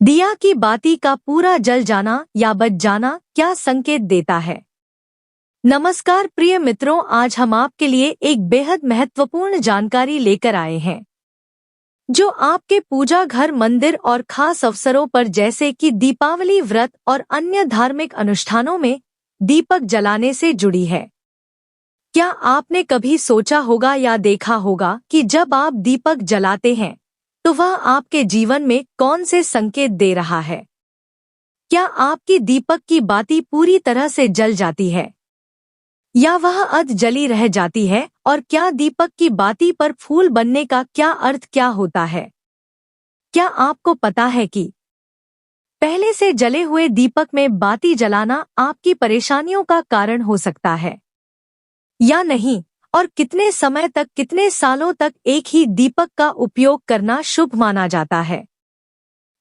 दिया की बाती का पूरा जल जाना या बच जाना क्या संकेत देता है। नमस्कार प्रिय मित्रों, आज हम आपके लिए एक बेहद महत्वपूर्ण जानकारी लेकर आए हैं जो आपके पूजा घर, मंदिर और खास अवसरों पर जैसे कि दीपावली, व्रत और अन्य धार्मिक अनुष्ठानों में दीपक जलाने से जुड़ी है। क्या आपने कभी सोचा होगा या देखा होगा कि जब आप दीपक जलाते हैं तो वह आपके जीवन में कौन से संकेत दे रहा है? क्या आपकी दीपक की बाती पूरी तरह से जल जाती है या वह अध जली रह जाती है? और क्या दीपक की बाती पर फूल बनने का क्या अर्थ क्या होता है? क्या आपको पता है कि पहले से जले हुए दीपक में बाती जलाना आपकी परेशानियों का कारण हो सकता है या नहीं? और कितने समय तक, कितने सालों तक एक ही दीपक का उपयोग करना शुभ माना जाता है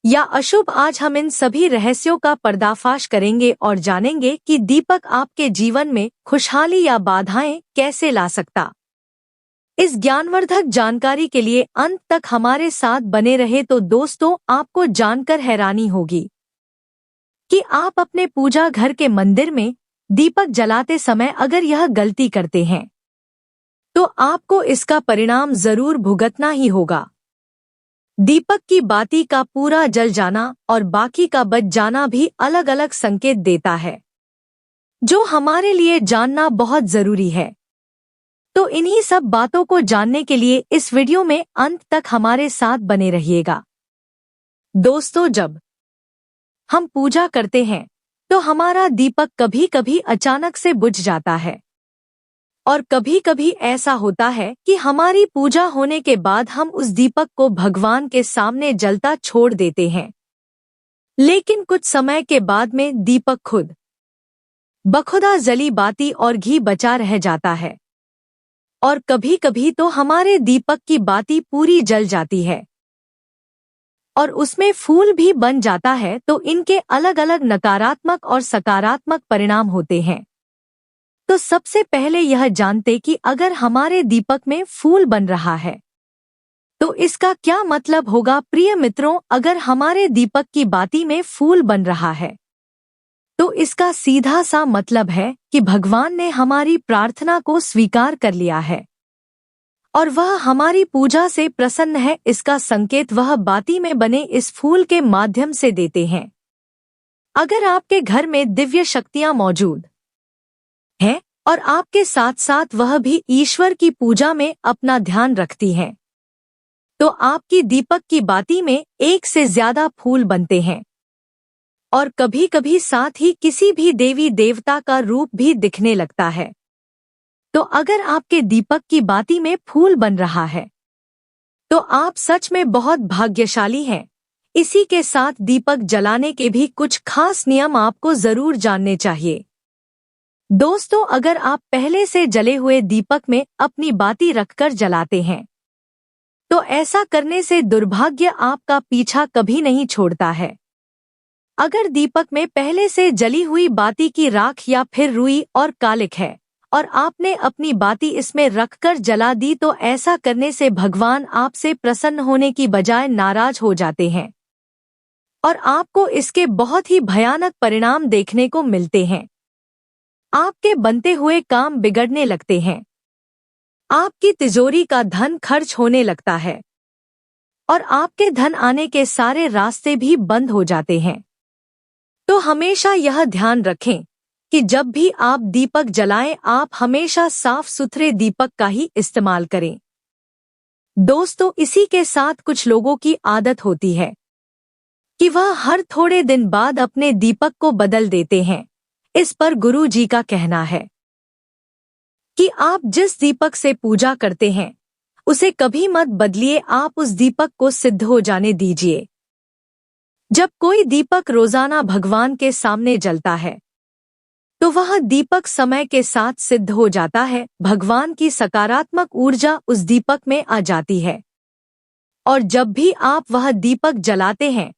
या अशुभ? आज हम इन सभी रहस्यों का पर्दाफाश करेंगे और जानेंगे कि दीपक आपके जीवन में खुशहाली या बाधाएं कैसे ला सकता। इस ज्ञानवर्धक जानकारी के लिए अंत तक हमारे साथ बने रहे तो दोस्तों, आपको जानकर हैरानी होगी कि आप अपने पूजा घर के मंदिर में दीपक जलाते समय अगर यह गलती करते हैं तो आपको इसका परिणाम जरूर भुगतना ही होगा। दीपक की बाती का पूरा जल जाना और बाकी का बच जाना भी अलग अलग संकेत देता है जो हमारे लिए जानना बहुत जरूरी है। तो इन्हीं सब बातों को जानने के लिए इस वीडियो में अंत तक हमारे साथ बने रहिएगा। दोस्तों, जब हम पूजा करते हैं तो हमारा दीपक कभी कभी अचानक से बुझ जाता है और कभी कभी ऐसा होता है कि हमारी पूजा होने के बाद हम उस दीपक को भगवान के सामने जलता छोड़ देते हैं, लेकिन कुछ समय के बाद में दीपक खुद बखुदा जली बाती और घी बचा रह जाता है और कभी कभी तो हमारे दीपक की बाती पूरी जल जाती है और उसमें फूल भी बन जाता है। तो इनके अलग अलग नकारात्मक और सकारात्मक परिणाम होते हैं। तो सबसे पहले यह जानते कि अगर हमारे दीपक में फूल बन रहा है तो इसका क्या मतलब होगा। प्रिय मित्रों, अगर हमारे दीपक की बाती में फूल बन रहा है तो इसका सीधा सा मतलब है कि भगवान ने हमारी प्रार्थना को स्वीकार कर लिया है और वह हमारी पूजा से प्रसन्न है। इसका संकेत वह बाती में बने इस फूल के माध्यम से देते हैं। अगर आपके घर में दिव्य शक्तियां मौजूद है और आपके साथ साथ वह भी ईश्वर की पूजा में अपना ध्यान रखती हैं, तो आपकी दीपक की बाती में एक से ज्यादा फूल बनते हैं और कभी कभी साथ ही किसी भी देवी देवता का रूप भी दिखने लगता है। तो अगर आपके दीपक की बाती में फूल बन रहा है तो आप सच में बहुत भाग्यशाली हैं। इसी के साथ दीपक जलाने के भी कुछ खास नियम आपको जरूर जानने चाहिए। दोस्तों, अगर आप पहले से जले हुए दीपक में अपनी बाती रखकर जलाते हैं तो ऐसा करने से दुर्भाग्य आपका पीछा कभी नहीं छोड़ता है। अगर दीपक में पहले से जली हुई बाती की राख या फिर रुई और कालिक है और आपने अपनी बाती इसमें रखकर जला दी तो ऐसा करने से भगवान आपसे प्रसन्न होने की बजाय नाराज हो जाते हैं और आपको इसके बहुत ही भयानक परिणाम देखने को मिलते हैं। आपके बनते हुए काम बिगड़ने लगते हैं, आपकी तिजोरी का धन खर्च होने लगता है और आपके धन आने के सारे रास्ते भी बंद हो जाते हैं। तो हमेशा यह ध्यान रखें कि जब भी आप दीपक जलाएं, आप हमेशा साफ सुथरे दीपक का ही इस्तेमाल करें। दोस्तों, इसी के साथ कुछ लोगों की आदत होती है कि वह हर थोड़े दिन बाद अपने दीपक को बदल देते हैं। इस पर गुरु जी का कहना है कि आप जिस दीपक से पूजा करते हैं उसे कभी मत बदलिए, आप उस दीपक को सिद्ध हो जाने दीजिए। जब कोई दीपक रोजाना भगवान के सामने जलता है तो वह दीपक समय के साथ सिद्ध हो जाता है। भगवान की सकारात्मक ऊर्जा उस दीपक में आ जाती है और जब भी आप वह दीपक जलाते हैं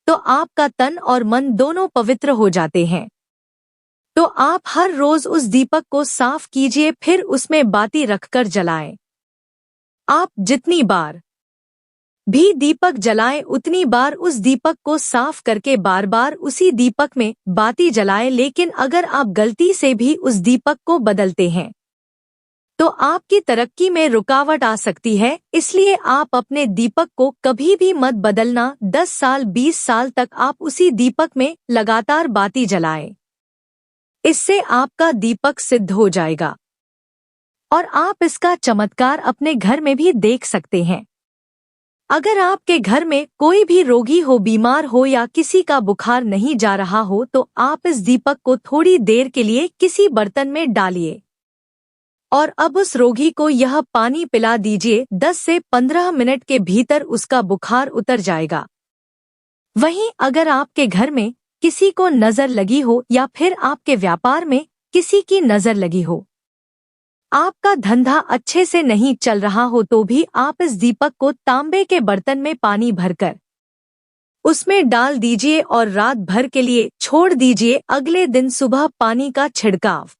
तो आपका तन और मन दोनों पवित्र हो जाते हैं। तो आप हर रोज उस दीपक को साफ कीजिए, फिर उसमें बाती रखकर जलाएं। आप जितनी बार भी दीपक जलाएं उतनी बार उस दीपक को साफ करके बार बार उसी दीपक में बाती जलाएं। लेकिन अगर आप गलती से भी उस दीपक को बदलते हैं तो आपकी तरक्की में रुकावट आ सकती है। इसलिए आप अपने दीपक को कभी भी मत बदलना। 10 साल 20 साल तक आप उसी दीपक में लगातार बाती जलाएं। इससे आपका दीपक सिद्ध हो जाएगा और आप इसका चमत्कार अपने घर में भी देख सकते हैं। अगर आपके घर में कोई भी रोगी हो, बीमार हो या किसी का बुखार नहीं जा रहा हो तो आप इस दीपक को थोड़ी देर के लिए किसी बर्तन में डालिए और अब उस रोगी को यह पानी पिला दीजिए। 10 से 15 मिनट के भीतर उसका बुखार उतर जाएगा। वहीं अगर आपके घर में किसी को नजर लगी हो या फिर आपके व्यापार में किसी की नजर लगी हो, आपका धंधा अच्छे से नहीं चल रहा हो, तो भी आप इस दीपक को तांबे के बर्तन में पानी भरकर उसमें डाल दीजिए और रात भर के लिए छोड़ दीजिए। अगले दिन सुबह पानी का छिड़काव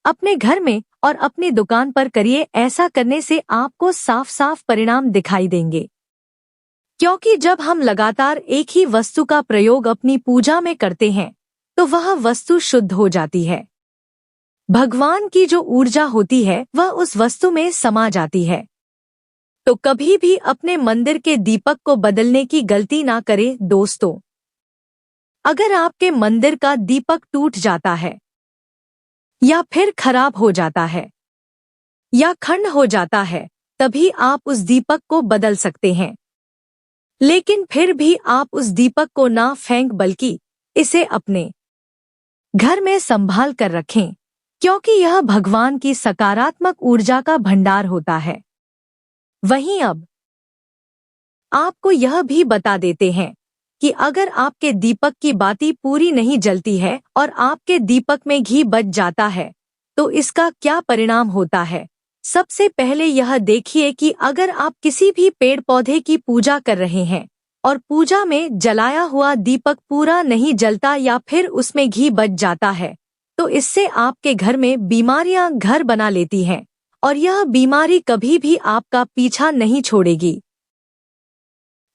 अपने घर में और अपनी दुकान पर करिए। ऐसा करने से आपको साफ साफ परिणाम दिखाई देंगे, क्योंकि जब हम लगातार एक ही वस्तु का प्रयोग अपनी पूजा में करते हैं तो वह वस्तु शुद्ध हो जाती है। भगवान की जो ऊर्जा होती है वह उस वस्तु में समा जाती है। तो कभी भी अपने मंदिर के दीपक को बदलने की गलती ना करें। दोस्तों, अगर आपके मंदिर का दीपक टूट जाता है या फिर खराब हो जाता है या खंड हो जाता है, तभी आप उस दीपक को बदल सकते हैं। लेकिन फिर भी आप उस दीपक को ना फेंक बल्कि इसे अपने घर में संभाल कर रखें, क्योंकि यह भगवान की सकारात्मक ऊर्जा का भंडार होता है। वहीं अब आपको यह भी बता देते हैं कि अगर आपके दीपक की बाती पूरी नहीं जलती है और आपके दीपक में घी बच जाता है तो इसका क्या परिणाम होता है। सबसे पहले यह देखिए कि अगर आप किसी भी पेड़ पौधे की पूजा कर रहे हैं और पूजा में जलाया हुआ दीपक पूरा नहीं जलता या फिर उसमें घी बच जाता है तो इससे आपके घर में बीमारियां घर बना लेती हैं और यह बीमारी कभी भी आपका पीछा नहीं छोड़ेगी।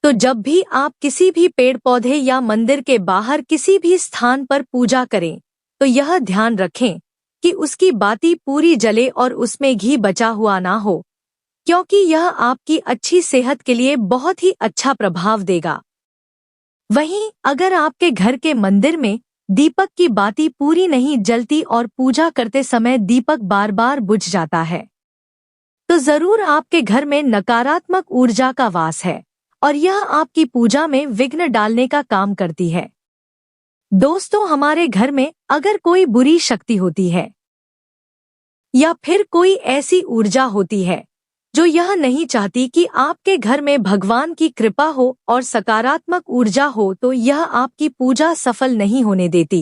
तो जब भी आप किसी भी पेड़ पौधे या मंदिर के बाहर किसी भी स्थान पर पूजा करें तो यह ध्यान रखें कि उसकी बाती पूरी जले और उसमें घी बचा हुआ ना हो, क्योंकि यह आपकी अच्छी सेहत के लिए बहुत ही अच्छा प्रभाव देगा। वहीं अगर आपके घर के मंदिर में दीपक की बाती पूरी नहीं जलती और पूजा करते समय दीपक बार बार बुझ जाता है तो जरूर आपके घर में नकारात्मक ऊर्जा का वास है और यह आपकी पूजा में विघ्न डालने का काम करती है। दोस्तों, हमारे घर में अगर कोई बुरी शक्ति होती है या फिर कोई ऐसी ऊर्जा होती है जो यह नहीं चाहती कि आपके घर में भगवान की कृपा हो और सकारात्मक ऊर्जा हो, तो यह आपकी पूजा सफल नहीं होने देती।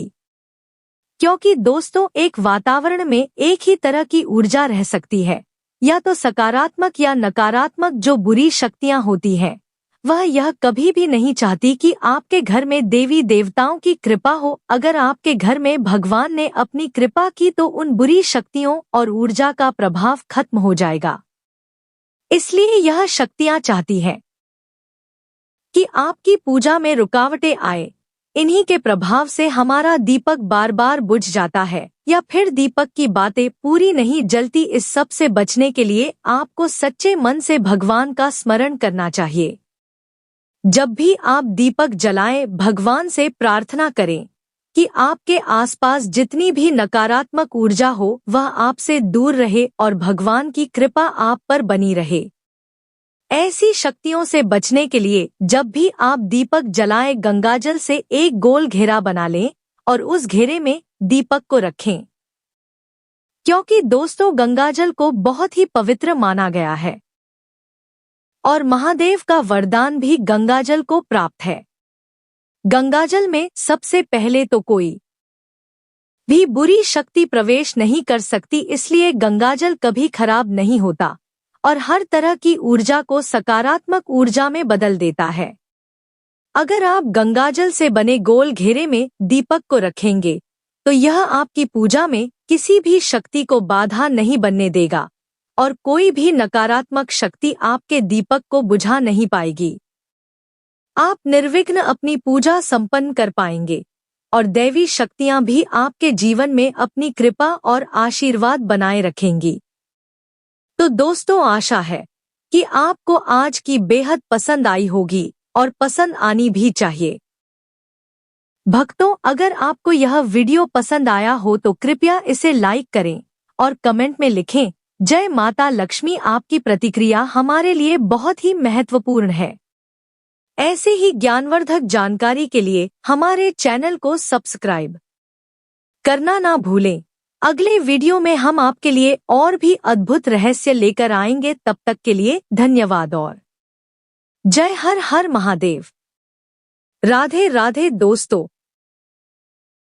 क्योंकि दोस्तों, एक वातावरण में एक ही तरह की ऊर्जा रह सकती है, या तो सकारात्मक या नकारात्मक। जो बुरी शक्तियां होती हैं वह यह कभी भी नहीं चाहती कि आपके घर में देवी देवताओं की कृपा हो। अगर आपके घर में भगवान ने अपनी कृपा की तो उन बुरी शक्तियों और ऊर्जा का प्रभाव खत्म हो जाएगा। इसलिए यह शक्तियां चाहती हैं कि आपकी पूजा में रुकावटें आए। इन्हीं के प्रभाव से हमारा दीपक बार बार बुझ जाता है या फिर दीपक की बातें पूरी नहीं जलती। इस सब से बचने के लिए आपको सच्चे मन से भगवान का स्मरण करना चाहिए। जब भी आप दीपक जलाएं, भगवान से प्रार्थना करें कि आपके आसपास जितनी भी नकारात्मक ऊर्जा हो वह आपसे दूर रहे और भगवान की कृपा आप पर बनी रहे। ऐसी शक्तियों से बचने के लिए जब भी आप दीपक जलाएं, गंगाजल से एक गोल घेरा बना लें और उस घेरे में दीपक को रखें, क्योंकि दोस्तों गंगाजल को बहुत ही पवित्र माना गया है और महादेव का वरदान भी गंगाजल को प्राप्त है। गंगाजल में सबसे पहले तो कोई भी बुरी शक्ति प्रवेश नहीं कर सकती, इसलिए गंगाजल कभी खराब नहीं होता और हर तरह की ऊर्जा को सकारात्मक ऊर्जा में बदल देता है। अगर आप गंगाजल से बने गोल घेरे में दीपक को रखेंगे तो यह आपकी पूजा में किसी भी शक्ति को बाधा नहीं बनने देगा और कोई भी नकारात्मक शक्ति आपके दीपक को बुझा नहीं पाएगी। आप निर्विघ्न अपनी पूजा संपन्न कर पाएंगे और दैवी शक्तियां भी आपके जीवन में अपनी कृपा और आशीर्वाद बनाए रखेंगी। तो दोस्तों, आशा है कि आपको आज की बेहद पसंद आई होगी और पसंद आनी भी चाहिए। भक्तों, अगर आपको यह वीडियो पसंद आया हो तो कृपया इसे लाइक करें और कमेंट में लिखें जय माता लक्ष्मी। आपकी प्रतिक्रिया हमारे लिए बहुत ही महत्वपूर्ण है। ऐसे ही ज्ञानवर्धक जानकारी के लिए हमारे चैनल को सब्सक्राइब करना ना भूलें। अगले वीडियो में हम आपके लिए और भी अद्भुत रहस्य लेकर आएंगे। तब तक के लिए धन्यवाद और जय हर हर महादेव। राधे राधे दोस्तों।